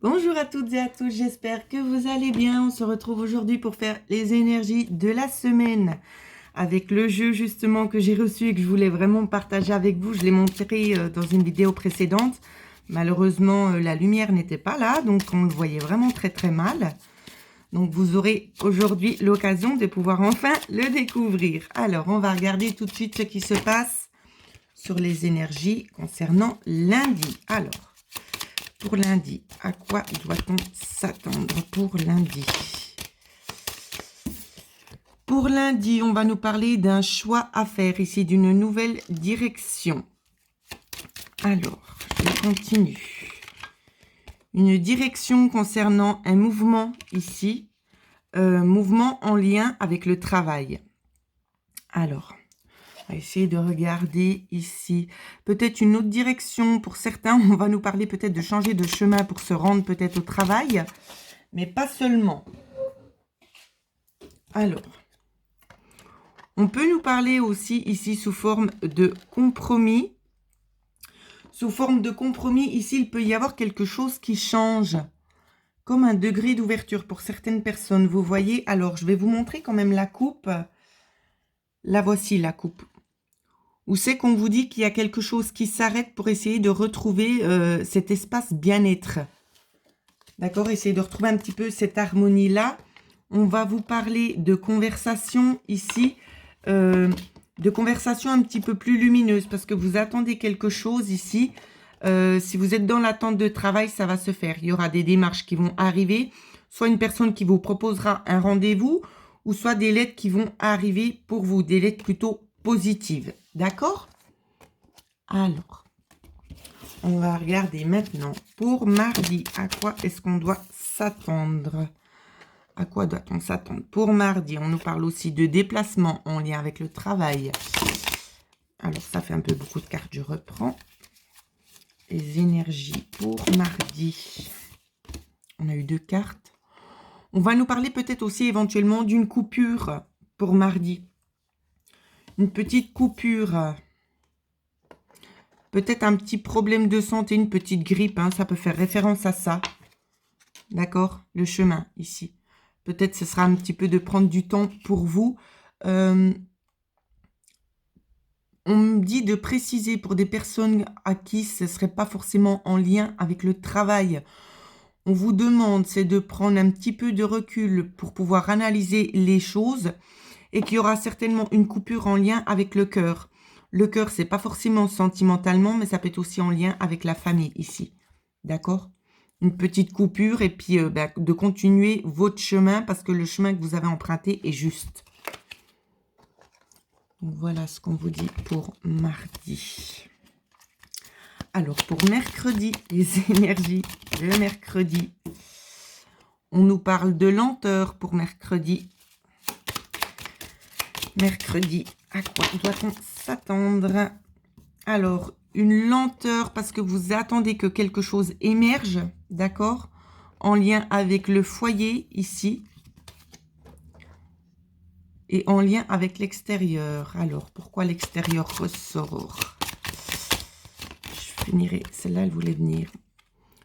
Bonjour à toutes et à tous, j'espère que vous allez bien. On se retrouve aujourd'hui pour faire les énergies de la semaine avec le jeu justement que j'ai reçu et que je voulais vraiment partager avec vous. Je l'ai montré dans une vidéo précédente. Malheureusement, la lumière n'était pas là, donc on le voyait vraiment très très mal. Donc vous aurez aujourd'hui l'occasion de pouvoir enfin le découvrir. Alors, on va regarder tout de suite ce qui se passe sur les énergies concernant lundi. Alors, pour lundi, à quoi doit-on s'attendre pour lundi? Pour lundi, on va nous parler d'un choix à faire ici, d'une nouvelle direction. Alors, je continue. Une direction concernant un mouvement ici, mouvement en lien avec le travail. Alors, on va essayer de regarder ici. Peut-être une autre direction. Pour certains, on va nous parler peut-être de changer de chemin pour se rendre peut-être au travail. Mais pas seulement. Alors, on peut nous parler aussi ici sous forme de compromis. Sous forme de compromis, ici, il peut y avoir quelque chose qui change. Comme un degré d'ouverture pour certaines personnes. Vous voyez, alors je vais vous montrer quand même la coupe. La voici, la coupe. Où c'est qu'on vous dit qu'il y a quelque chose qui s'arrête pour essayer de retrouver cet espace bien-être. D'accord? Essayez de retrouver un petit peu cette harmonie-là. On va vous parler de conversation ici, de conversation un petit peu plus lumineuse parce que vous attendez quelque chose ici. Si vous êtes dans l'attente de travail, ça va se faire. Il y aura des démarches qui vont arriver, soit une personne qui vous proposera un rendez-vous, ou soit des lettres qui vont arriver pour vous, des lettres plutôt positives. D'accord? Alors, on va regarder maintenant pour mardi. À quoi est-ce qu'on doit s'attendre? À quoi doit-on s'attendre? Pour mardi, on nous parle aussi de déplacement en lien avec le travail. Alors, ça fait un peu beaucoup de cartes, je reprends. Les énergies pour mardi. On a eu 2 cartes. On va nous parler peut-être aussi éventuellement d'une coupure pour mardi. Une petite coupure. Peut-être un petit problème de santé, une petite grippe. Hein, ça peut faire référence à ça. D'accord? Le chemin ici. Peut-être ce sera un petit peu de prendre du temps pour vous. On me dit de préciser pour des personnes à qui ce ne serait pas forcément en lien avec le travail. On vous demande, c'est de prendre un petit peu de recul pour pouvoir analyser les choses et qu'il y aura certainement une coupure en lien avec le cœur. Le cœur, c'est pas forcément sentimentalement, mais ça peut être aussi en lien avec la famille ici. D'accord? Une petite coupure et puis de continuer votre chemin parce que le chemin que vous avez emprunté est juste. Donc, voilà ce qu'on vous dit pour mardi. Alors, pour mercredi, les énergies de mercredi. On nous parle de lenteur pour mercredi. Mercredi, à quoi doit-on s'attendre? Alors, une lenteur parce que vous attendez que quelque chose émerge, d'accord? En lien avec le foyer ici. Et en lien avec l'extérieur. Alors, pourquoi l'extérieur ressort? Je finirai. Celle-là, elle voulait venir.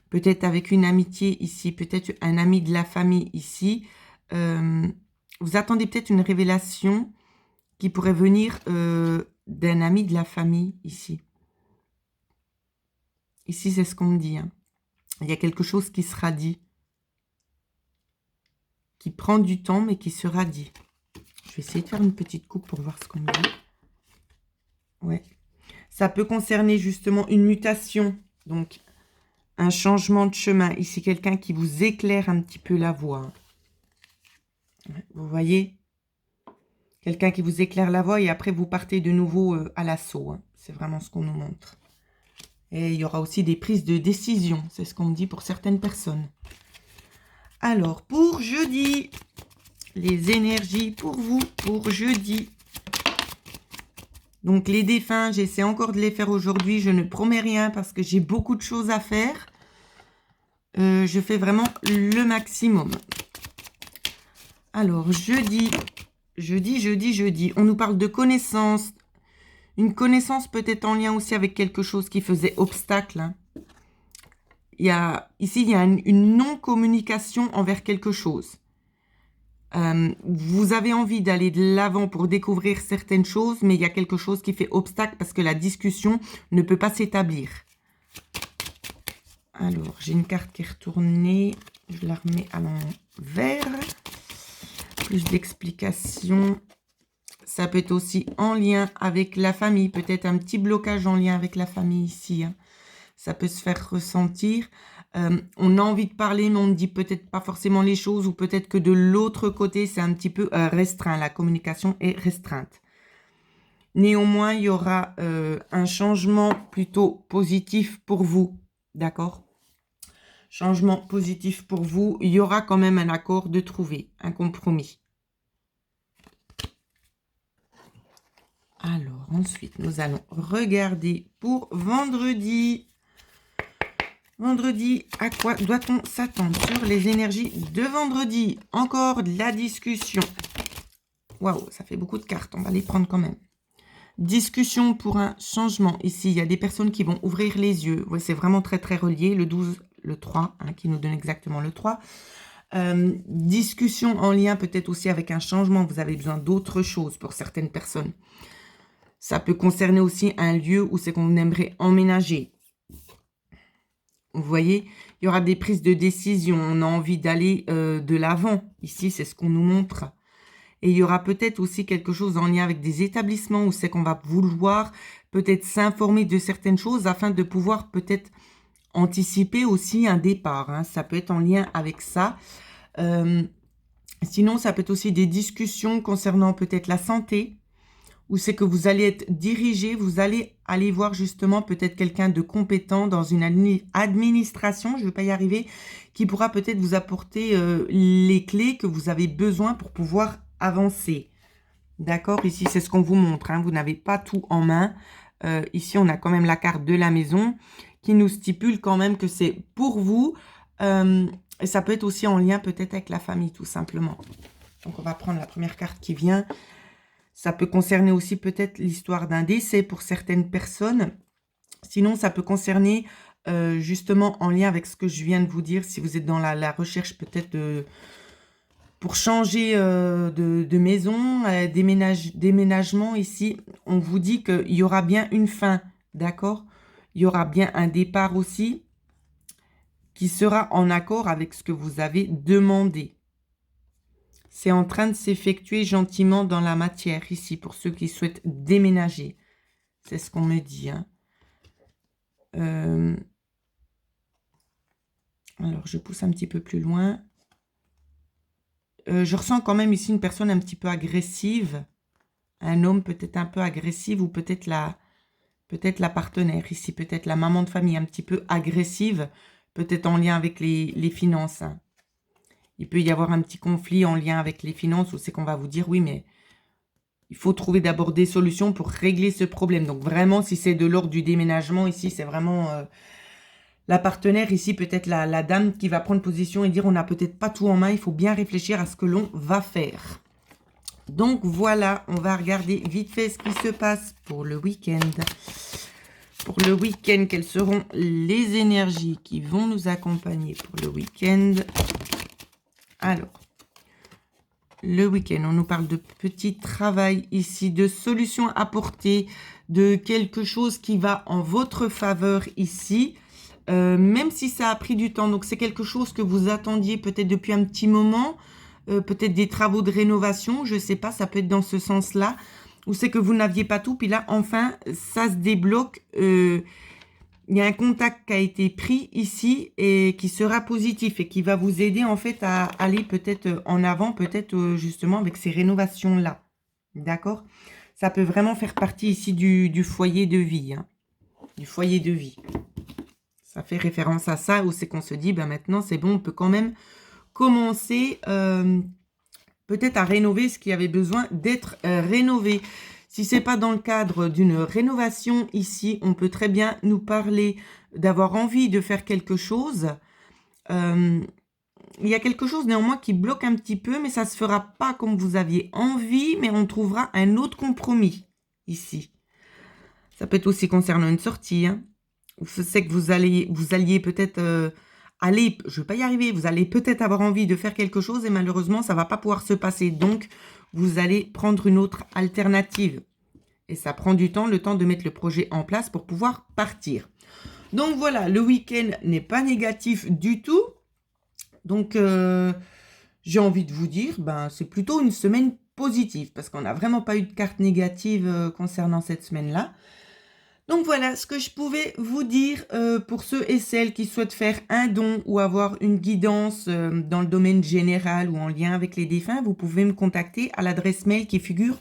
Peut-être avec une amitié ici. Peut-être un ami de la famille ici. Vous attendez peut-être une révélation qui pourrait venir d'un ami de la famille ici. Ici, c'est ce qu'on me dit. Hein. Il y a quelque chose qui sera dit. Qui prend du temps, mais qui sera dit. Je vais essayer de faire une petite coupe pour voir ce qu'on me dit. Ouais. Ça peut concerner justement une mutation. Donc, un changement de chemin. Ici, quelqu'un qui vous éclaire un petit peu la voie. Vous voyez? Quelqu'un qui vous éclaire la voie et après, vous partez de nouveau à l'assaut. Hein. C'est vraiment ce qu'on nous montre. Et il y aura aussi des prises de décision. C'est ce qu'on me dit pour certaines personnes. Alors, pour jeudi, les énergies pour vous, pour jeudi. Donc, les défunts, j'essaie encore de les faire aujourd'hui. Je ne promets rien parce que j'ai beaucoup de choses à faire. Je fais vraiment le maximum. Alors, jeudi. On nous parle de connaissance. Une connaissance peut-être en lien aussi avec quelque chose qui faisait obstacle. Hein. ici, il y a une non-communication envers quelque chose. Vous avez envie d'aller de l'avant pour découvrir certaines choses, mais il y a quelque chose qui fait obstacle parce que la discussion ne peut pas s'établir. Alors, j'ai une carte qui est retournée. Je la remets à l'envers. Plus d'explications. Ça peut être aussi en lien avec la famille. Peut-être un petit blocage en lien avec la famille ici. Hein. Ça peut se faire ressentir. On a envie de parler, mais on ne dit peut-être pas forcément les choses. Ou peut-être que de l'autre côté, c'est un petit peu restreint. La communication est restreinte. Néanmoins, il y aura un changement plutôt positif pour vous. D'accord ? Changement positif pour vous. Il y aura quand même un accord de trouver, un compromis. Alors, ensuite, nous allons regarder pour vendredi. Vendredi, à quoi doit-on s'attendre sur les énergies de vendredi? Encore de la discussion. Waouh, ça fait beaucoup de cartes. On va les prendre quand même. Discussion pour un changement. Ici, il y a des personnes qui vont ouvrir les yeux. Ouais, c'est vraiment très, très relié. Le 12, le 3, hein, qui nous donne exactement le 3. Discussion en lien peut-être aussi avec un changement. Vous avez besoin d'autre chose pour certaines personnes. Ça peut concerner aussi un lieu où c'est qu'on aimerait emménager. Vous voyez, il y aura des prises de décision. On a envie d'aller de l'avant. Ici, c'est ce qu'on nous montre. Et il y aura peut-être aussi quelque chose en lien avec des établissements où c'est qu'on va vouloir peut-être s'informer de certaines choses afin de pouvoir peut-être anticiper aussi un départ. Hein. Ça peut être en lien avec ça. Sinon, ça peut être aussi des discussions concernant peut-être la santé. Où c'est que vous allez être dirigé, vous allez aller voir justement peut-être quelqu'un de compétent dans une administration, je ne vais pas y arriver, qui pourra peut-être vous apporter les clés que vous avez besoin pour pouvoir avancer. D'accord? Ici, c'est ce qu'on vous montre. Hein, vous n'avez pas tout en main. Ici, on a quand même la carte de la maison qui nous stipule quand même que c'est pour vous. Et ça peut être aussi en lien peut-être avec la famille, tout simplement. Donc, on va prendre la première carte qui vient. Ça peut concerner aussi peut-être l'histoire d'un décès pour certaines personnes. Sinon, ça peut concerner justement en lien avec ce que je viens de vous dire. Si vous êtes dans la recherche peut-être pour changer de maison, déménagement ici, on vous dit qu'il y aura bien une fin, d'accord? Il y aura bien un départ aussi qui sera en accord avec ce que vous avez demandé. C'est en train de s'effectuer gentiment dans la matière ici pour ceux qui souhaitent déménager. C'est ce qu'on me dit. Hein. Alors, je pousse un petit peu plus loin. Je ressens quand même ici une personne un petit peu agressive. Un homme peut-être un peu agressif ou peut-être la partenaire ici. Peut-être la maman de famille un petit peu agressive. Peut-être en lien avec les finances. Hein. Il peut y avoir un petit conflit en lien avec les finances où c'est qu'on va vous dire, oui, mais il faut trouver d'abord des solutions pour régler ce problème. Donc vraiment, si c'est de l'ordre du déménagement, ici, c'est vraiment la partenaire, ici, peut-être la dame qui va prendre position et dire, on n'a peut-être pas tout en main, il faut bien réfléchir à ce que l'on va faire. Donc voilà, on va regarder vite fait ce qui se passe pour le week-end. Pour le week-end, quelles seront les énergies qui vont nous accompagner pour le week-end? Alors, le week-end, on nous parle de petit travail ici, de solutions apportées, de quelque chose qui va en votre faveur ici, même si ça a pris du temps. Donc, c'est quelque chose que vous attendiez peut-être depuis un petit moment, peut-être des travaux de rénovation, je ne sais pas, ça peut être dans ce sens-là, ou c'est que vous n'aviez pas tout, puis là, enfin, ça se débloque. Il y a un contact qui a été pris ici et qui sera positif et qui va vous aider en fait à aller peut-être en avant, peut-être justement avec ces rénovations-là. D'accord? Ça peut vraiment faire partie ici du foyer de vie. Hein, du foyer de vie. Ça fait référence à ça où c'est qu'on se dit, ben maintenant c'est bon, on peut quand même commencer peut-être à rénover ce qui avait besoin d'être rénové. Si ce n'est pas dans le cadre d'une rénovation ici, on peut très bien nous parler d'avoir envie de faire quelque chose. Il y a quelque chose néanmoins qui bloque un petit peu, mais ça ne se fera pas comme vous aviez envie, mais on trouvera un autre compromis ici. Ça peut être aussi concernant une sortie. Hein. c'est que vous alliez peut-être aller, je ne vais pas y arriver, vous allez peut-être avoir envie de faire quelque chose et malheureusement, ça ne va pas pouvoir se passer. Donc, vous allez prendre une autre alternative. Et ça prend du temps, le temps de mettre le projet en place pour pouvoir partir. Donc voilà, le week-end n'est pas négatif du tout. Donc, j'ai envie de vous dire, ben, c'est plutôt une semaine positive parce qu'on n'a vraiment pas eu de carte négative concernant cette semaine-là. Donc voilà ce que je pouvais vous dire pour ceux et celles qui souhaitent faire un don ou avoir une guidance dans le domaine général ou en lien avec les défunts. Vous pouvez me contacter à l'adresse mail qui figure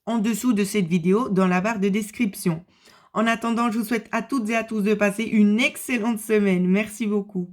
en dessous de cette vidéo dans la barre de description. En attendant, je vous souhaite à toutes et à tous de passer une excellente semaine. Merci beaucoup.